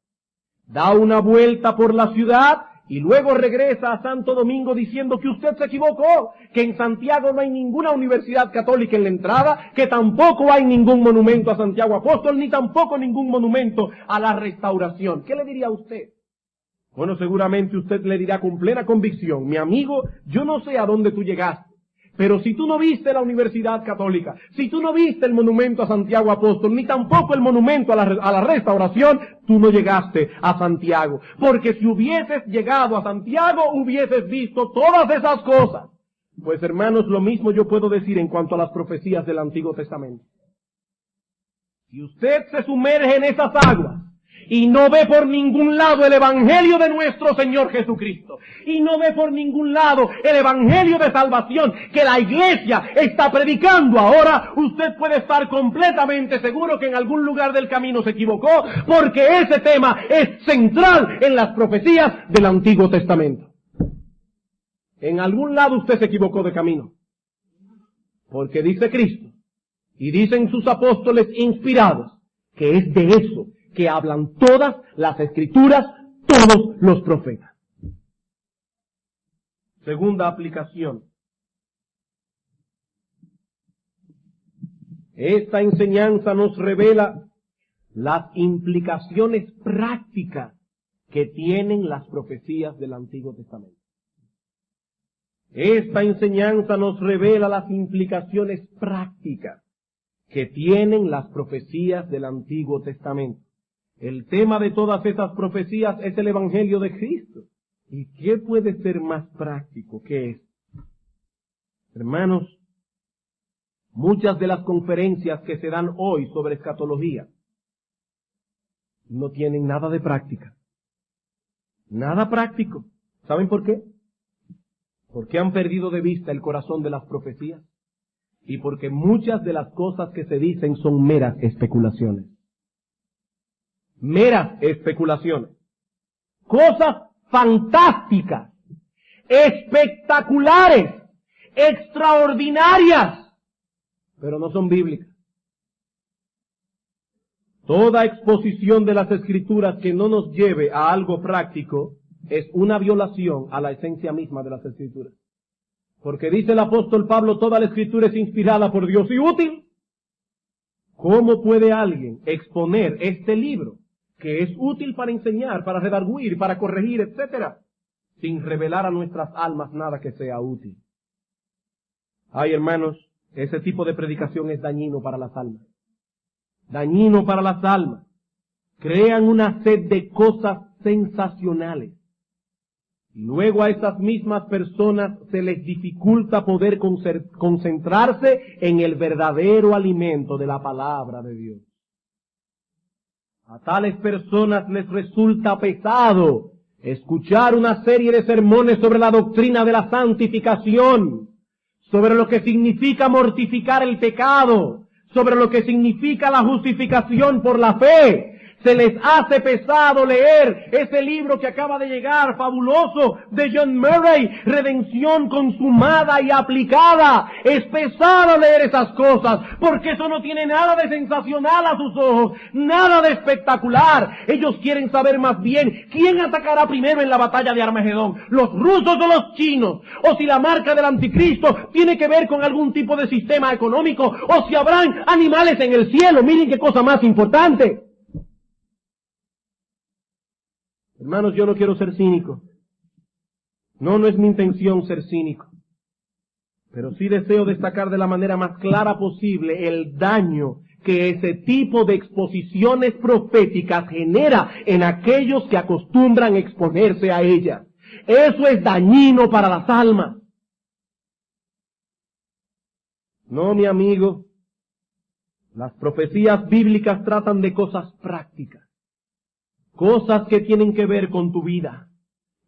Da una vuelta por la ciudad y luego regresa a Santo Domingo diciendo que usted se equivocó, que en Santiago no hay ninguna universidad católica en la entrada, que tampoco hay ningún monumento a Santiago Apóstol, ni tampoco ningún monumento a la Restauración. ¿Qué le diría a usted? Bueno, seguramente usted le dirá con plena convicción, mi amigo, yo no sé a dónde tú llegaste, pero si tú no viste la Universidad Católica, si tú no viste el monumento a Santiago Apóstol, ni tampoco el monumento a la Restauración, tú no llegaste a Santiago. Porque si hubieses llegado a Santiago, hubieses visto todas esas cosas. Pues hermanos, lo mismo yo puedo decir en cuanto a las profecías del Antiguo Testamento. Si usted se sumerge en esas aguas, y no ve por ningún lado el Evangelio de nuestro Señor Jesucristo, y no ve por ningún lado el Evangelio de salvación que la Iglesia está predicando ahora, usted puede estar completamente seguro que en algún lugar del camino se equivocó, porque ese tema es central en las profecías del Antiguo Testamento. En algún lado usted se equivocó de camino, porque dice Cristo, y dicen sus apóstoles inspirados, que es de eso que hablan todas las Escrituras, todos los profetas. Segunda aplicación. Esta enseñanza nos revela las implicaciones prácticas que tienen las profecías del Antiguo Testamento. Esta enseñanza nos revela las implicaciones prácticas que tienen las profecías del Antiguo Testamento. El tema de todas esas profecías es el Evangelio de Cristo. ¿Y qué puede ser más práctico que esto? Hermanos, muchas de las conferencias que se dan hoy sobre escatología no tienen nada de práctica. Nada práctico. ¿Saben por qué? Porque han perdido de vista el corazón de las profecías y porque muchas de las cosas que se dicen son meras especulaciones. Meras especulaciones. Cosas fantásticas, espectaculares, extraordinarias, pero no son bíblicas. Toda exposición de las Escrituras que no nos lleve a algo práctico es una violación a la esencia misma de las Escrituras. Porque dice el apóstol Pablo, toda la Escritura es inspirada por Dios y útil. ¿Cómo puede alguien exponer este libro, que es útil para enseñar, para redarguir, para corregir, etcétera, sin revelar a nuestras almas nada que sea útil? Ay, hermanos, ese tipo de predicación es dañino para las almas. Dañino para las almas. Crean una sed de cosas sensacionales. Luego a esas mismas personas se les dificulta poder concentrarse en el verdadero alimento de la palabra de Dios. A tales personas les resulta pesado escuchar una serie de sermones sobre la doctrina de la santificación, sobre lo que significa mortificar el pecado, sobre lo que significa la justificación por la fe. Se les hace pesado leer ese libro que acaba de llegar, fabuloso, de John Murray, Redención consumada y aplicada. Es pesado leer esas cosas, porque eso no tiene nada de sensacional a sus ojos, nada de espectacular. Ellos quieren saber más bien quién atacará primero en la batalla de Armagedón, los rusos o los chinos, o si la marca del anticristo tiene que ver con algún tipo de sistema económico, o si habrán animales en el cielo. Miren qué cosa más importante. Hermanos, yo no quiero ser cínico. No es mi intención ser cínico. Pero sí deseo destacar de la manera más clara posible el daño que ese tipo de exposiciones proféticas genera en aquellos que acostumbran exponerse a ellas. Eso es dañino para las almas. No, mi amigo. Las profecías bíblicas tratan de cosas prácticas. Cosas que tienen que ver con tu vida.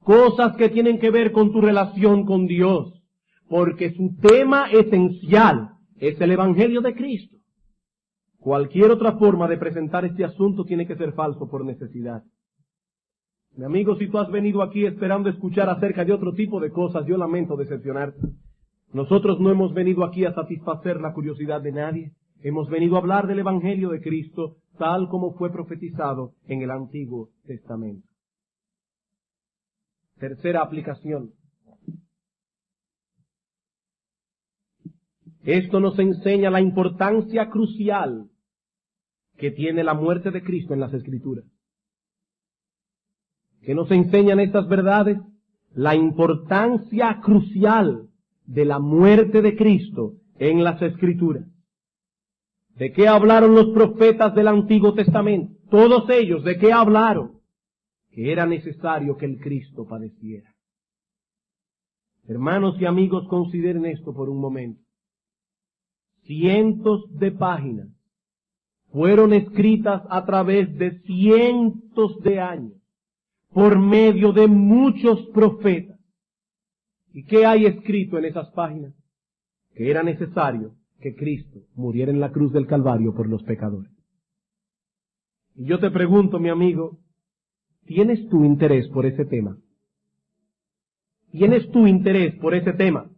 Cosas que tienen que ver con tu relación con Dios. Porque su tema esencial es el Evangelio de Cristo. Cualquier otra forma de presentar este asunto tiene que ser falso por necesidad. Mi amigo, si tú has venido aquí esperando escuchar acerca de otro tipo de cosas, yo lamento decepcionarte. Nosotros no hemos venido aquí a satisfacer la curiosidad de nadie. Hemos venido a hablar del Evangelio de Cristo, tal como fue profetizado en el Antiguo Testamento. Tercera aplicación. Esto nos enseña la importancia crucial que tiene la muerte de Cristo en las Escrituras. ¿Qué nos enseñan estas verdades? La importancia crucial de la muerte de Cristo en las Escrituras. ¿De qué hablaron los profetas del Antiguo Testamento? Todos ellos, ¿de qué hablaron? Que era necesario que el Cristo padeciera. Hermanos y amigos, consideren esto por un momento. Cientos de páginas fueron escritas a través de cientos de años, por medio de muchos profetas. ¿Y qué hay escrito en esas páginas? Que era necesario que Cristo muriera en la cruz del Calvario por los pecadores. Y yo te pregunto, mi amigo, ¿tienes tu interés por ese tema? ¿Tienes tu interés por ese tema?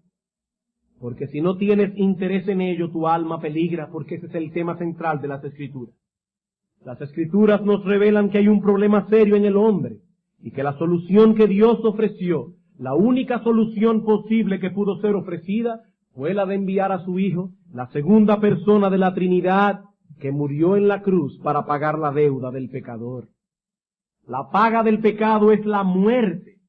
Porque si no tienes interés en ello, tu alma peligra, porque ese es el tema central de las Escrituras. Las Escrituras nos revelan que hay un problema serio en el hombre, y que la solución que Dios ofreció, la única solución posible que pudo ser ofrecida, fue la de enviar a su Hijo, la segunda persona de la Trinidad, que murió en la cruz para pagar la deuda del pecador. La paga del pecado es la muerte.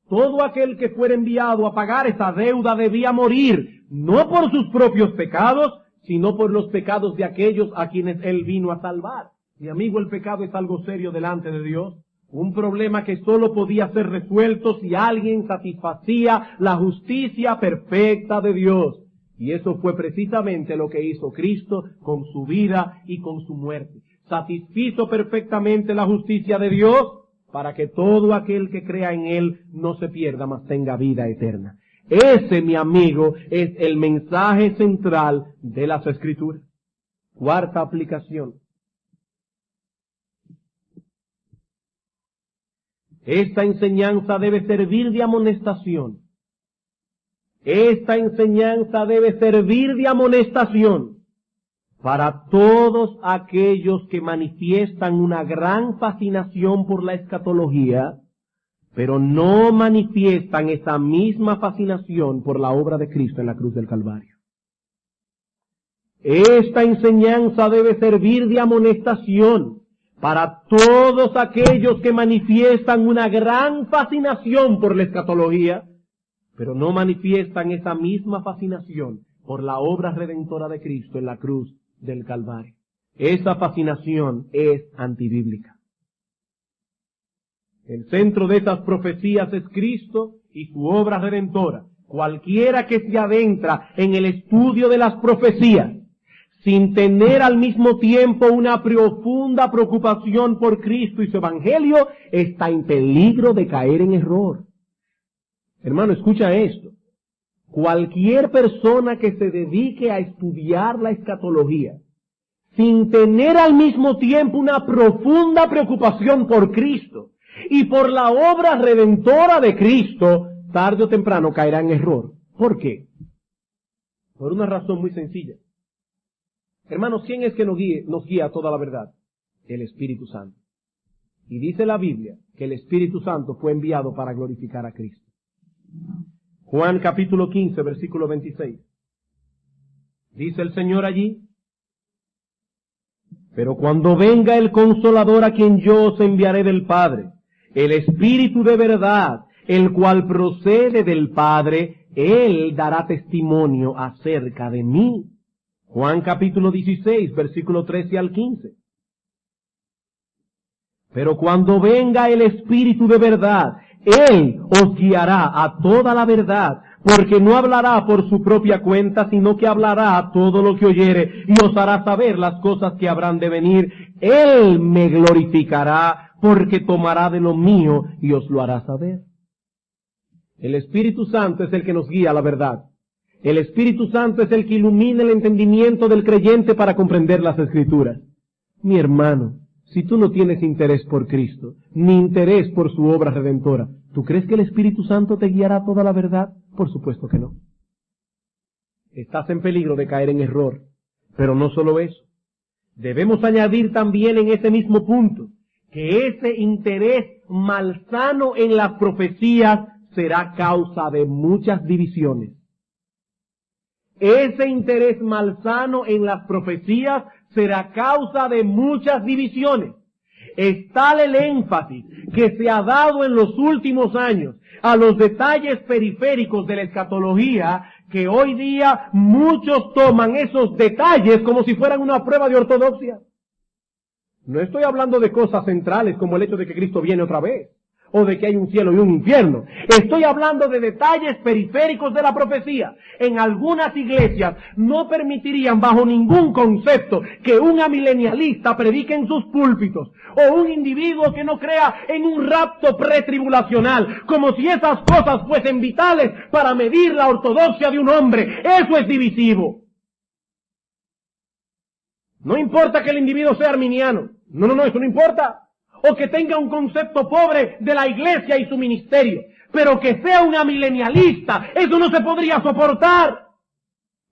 Todo aquel que fuera enviado a pagar esa deuda debía morir, no por sus propios pecados, sino por los pecados de aquellos a quienes Él vino a salvar. Mi amigo, el pecado es algo serio delante de Dios, un problema que solo podía ser resuelto si alguien satisfacía la justicia perfecta de Dios. Y eso fue precisamente lo que hizo Cristo con su vida y con su muerte. Satisfizo perfectamente la justicia de Dios para que todo aquel que crea en Él no se pierda, mas tenga vida eterna. Ese, mi amigo, es el mensaje central de las Escrituras. Cuarta aplicación. Esta enseñanza debe servir de amonestación. Esta enseñanza debe servir de amonestación para todos aquellos que manifiestan una gran fascinación por la escatología, pero no manifiestan esa misma fascinación por la obra de Cristo en la cruz del Calvario. Esta enseñanza debe servir de amonestación para todos aquellos que manifiestan una gran fascinación por la escatología, pero no manifiestan esa misma fascinación por la obra redentora de Cristo en la cruz del Calvario. Esa fascinación es antibíblica. El centro de esas profecías es Cristo y su obra redentora. Cualquiera que se adentra en el estudio de las profecías, sin tener al mismo tiempo una profunda preocupación por Cristo y su Evangelio, está en peligro de caer en error. Hermano, escucha esto. Cualquier persona que se dedique a estudiar la escatología, sin tener al mismo tiempo una profunda preocupación por Cristo y por la obra redentora de Cristo, tarde o temprano caerá en error. ¿Por qué? Por una razón muy sencilla. Hermanos, ¿quién es que nos guía a toda la verdad? El Espíritu Santo. Y dice la Biblia que el Espíritu Santo fue enviado para glorificar a Cristo. Juan capítulo 15, versículo 26. Dice el Señor allí: pero cuando venga el Consolador, a quien yo os enviaré del Padre, el Espíritu de verdad, el cual procede del Padre, Él dará testimonio acerca de mí. Juan capítulo 16, versículo 13 al 15. Pero cuando venga el Espíritu de verdad, Él os guiará a toda la verdad, porque no hablará por su propia cuenta, sino que hablará todo lo que oyere, y os hará saber las cosas que habrán de venir. Él me glorificará, porque tomará de lo mío y os lo hará saber. El Espíritu Santo es el que nos guía a la verdad. El Espíritu Santo es el que ilumina el entendimiento del creyente para comprender las Escrituras. Mi hermano, si tú no tienes interés por Cristo, ni interés por su obra redentora, ¿tú crees que el Espíritu Santo te guiará a toda la verdad? Por supuesto que no. Estás en peligro de caer en error. Pero no solo eso. Debemos añadir también en ese mismo punto que ese interés malsano en las profecías será causa de muchas divisiones. Ese interés malsano en las profecías será causa de muchas divisiones. Es tal el énfasis que se ha dado en los últimos años a los detalles periféricos de la escatología, que hoy día muchos toman esos detalles como si fueran una prueba de ortodoxia. No estoy hablando de cosas centrales como el hecho de que Cristo viene otra vez, o de que hay un cielo y un infierno. Estoy hablando de detalles periféricos de la profecía. En algunas iglesias no permitirían bajo ningún concepto que un amilenialista predique en sus púlpitos, o un individuo que no crea en un rapto pretribulacional, como si esas cosas fuesen vitales para medir la ortodoxia de un hombre. Eso es divisivo. No importa que el individuo sea arminiano. No, eso no importa. O que tenga un concepto pobre de la iglesia y su ministerio. Pero que sea un amilenialista, eso no se podría soportar.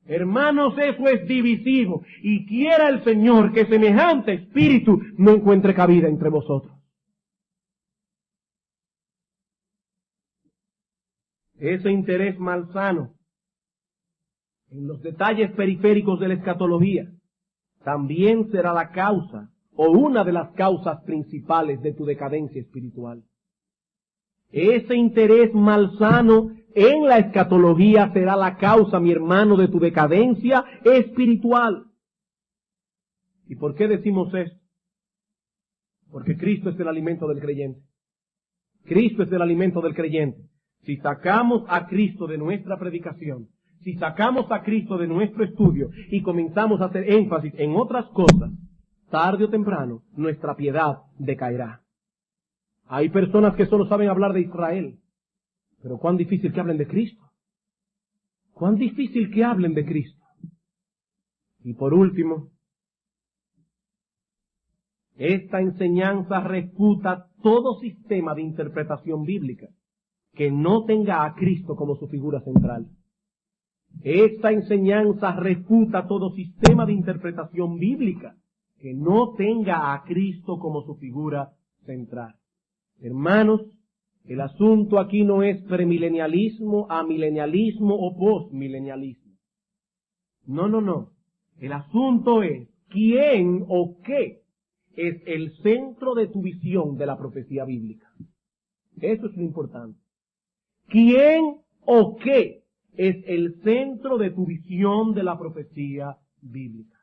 Hermanos, eso es divisivo. Y quiera el Señor que semejante espíritu no encuentre cabida entre vosotros. Ese interés malsano en los detalles periféricos de la escatología también será la causa o una de las causas principales de tu decadencia espiritual. Ese interés malsano en la escatología será la causa, mi hermano, de tu decadencia espiritual. ¿Y por qué decimos esto? Porque Cristo es el alimento del creyente. Cristo es el alimento del creyente. Si sacamos a Cristo de nuestra predicación, si sacamos a Cristo de nuestro estudio y comenzamos a hacer énfasis en otras cosas, tarde o temprano nuestra piedad decaerá. Hay personas que solo saben hablar de Israel, pero cuán difícil que hablen de Cristo. Cuán difícil que hablen de Cristo. Y por último, esta enseñanza refuta todo sistema de interpretación bíblica que no tenga a Cristo como su figura central. Esta enseñanza refuta todo sistema de interpretación bíblica que no tenga a Cristo como su figura central. Hermanos, el asunto aquí no es premilenialismo, amilenialismo o postmilenialismo. No. El asunto es quién o qué es el centro de tu visión de la profecía bíblica. Eso es lo importante. ¿Quién o qué es el centro de tu visión de la profecía bíblica?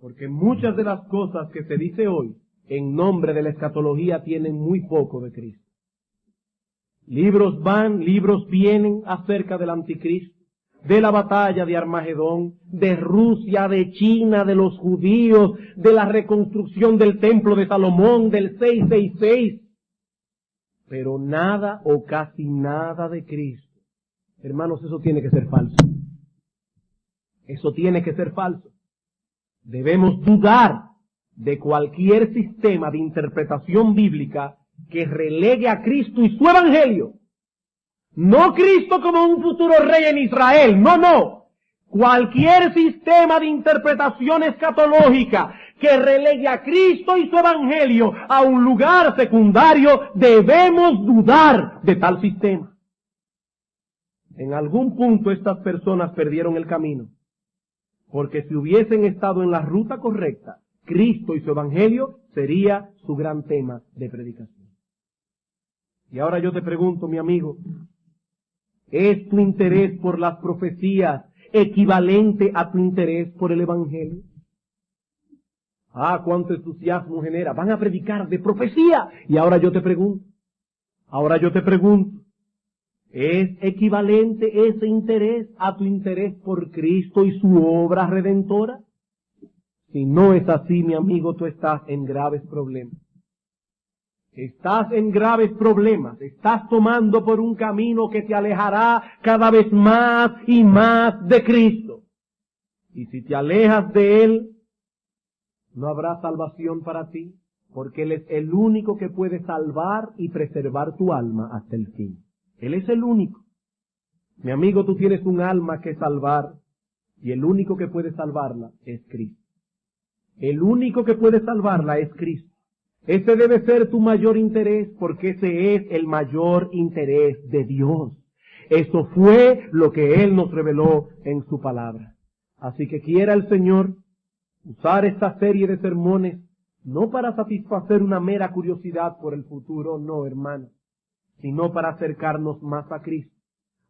Porque muchas de las cosas que se dice hoy en nombre de la escatología tienen muy poco de Cristo. Libros van, libros vienen acerca del anticristo, de la batalla de Armagedón, de Rusia, de China, de los judíos, de la reconstrucción del templo de Salomón, del 666. Pero nada o casi nada de Cristo. Hermanos, eso tiene que ser falso. Eso tiene que ser falso. Debemos dudar de cualquier sistema de interpretación bíblica que relegue a Cristo y su evangelio. No Cristo como un futuro rey en Israel, no. Cualquier sistema de interpretación escatológica que relegue a Cristo y su evangelio a un lugar secundario, debemos dudar de tal sistema. En algún punto estas personas perdieron el camino, porque si hubiesen estado en la ruta correcta, Cristo y su evangelio sería su gran tema de predicación. Y ahora yo te pregunto, mi amigo, ¿es tu interés por las profecías equivalente a tu interés por el evangelio? Cuánto entusiasmo genera. Van a predicar de profecía. Y ahora yo te pregunto, ¿es equivalente ese interés a tu interés por Cristo y su obra redentora? Si no es así, mi amigo, tú estás en graves problemas. Estás en graves problemas. Estás tomando por un camino que te alejará cada vez más y más de Cristo. Y si te alejas de Él, no habrá salvación para ti, porque Él es el único que puede salvar y preservar tu alma hasta el fin. Él es el único. Mi amigo, tú tienes un alma que salvar, y el único que puede salvarla es Cristo. El único que puede salvarla es Cristo. Ese debe ser tu mayor interés, porque ese es el mayor interés de Dios. Eso fue lo que Él nos reveló en su palabra. Así que quiera el Señor usar esta serie de sermones, no para satisfacer una mera curiosidad por el futuro, no, hermano, sino para acercarnos más a Cristo,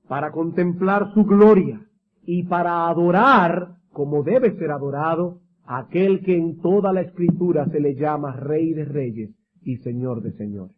para contemplar su gloria y para adorar, como debe ser adorado, a aquel que en toda la Escritura se le llama Rey de Reyes y Señor de Señores.